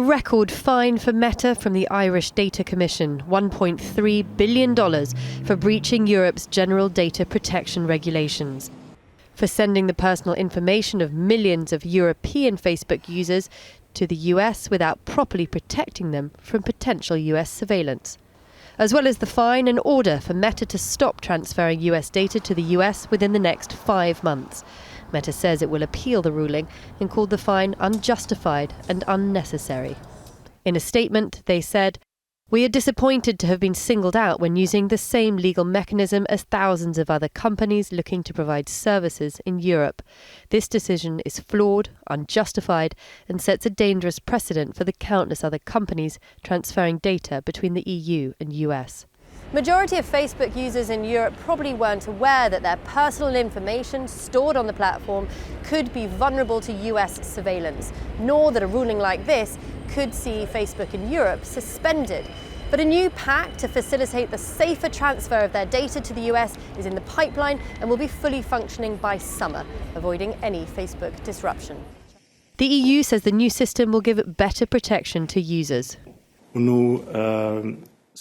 record fine for Meta from the Irish Data Commission, $1.3 billion for breaching Europe's general data protection regulations, for sending the personal information of millions of European Facebook users to the US without properly protecting them from potential US surveillance, as well as the fine and order for Meta to stop transferring US data to the US within the next 5 months. Meta says it will appeal the ruling and called the fine unjustified and unnecessary. In a statement, they said, "We are disappointed to have been singled out when using the same legal mechanism as thousands of other companies looking to provide services in Europe. This decision is flawed, unjustified, and sets a dangerous precedent for the countless other companies transferring data between the EU and US." Majority of Facebook users in Europe probably weren't aware that their personal information stored on the platform could be vulnerable to US surveillance, nor that a ruling like this could see Facebook in Europe suspended. But a new pact to facilitate the safer transfer of their data to the US is in the pipeline and will be fully functioning by summer, avoiding any Facebook disruption. The EU says the new system will give better protection to users.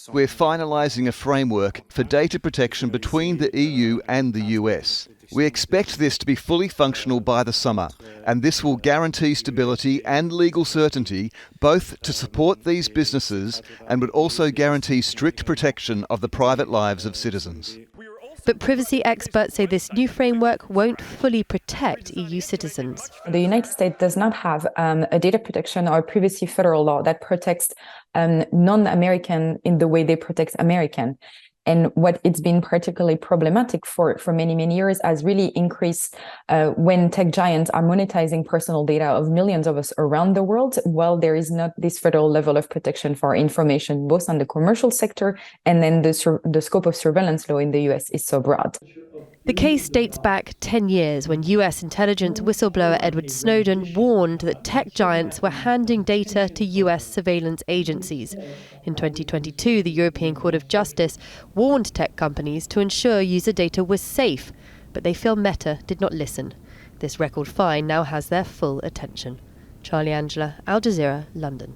We're finalising a framework for data protection between the EU and the US. We expect this to be fully functional by the summer, and this will guarantee stability and legal certainty both to support these businesses and would also guarantee strict protection of the private lives of citizens. But privacy experts say this new framework won't fully protect EU citizens. The United States does not have a data protection or privacy federal law that protects non-American in the way they protect American. And what it's been particularly problematic for many, many years has really increased when tech giants are monetizing personal data of millions of us around the world, while there is not this federal level of protection for information, both on the commercial sector and then the scope of surveillance law in the US is so broad. The case dates back 10 years when US intelligence whistleblower Edward Snowden warned that tech giants were handing data to US surveillance agencies. In 2022, the European Court of Justice warned tech companies to ensure user data was safe, but they feel Meta did not listen. This record fine now has their full attention. Charlie Angela, Al Jazeera, London.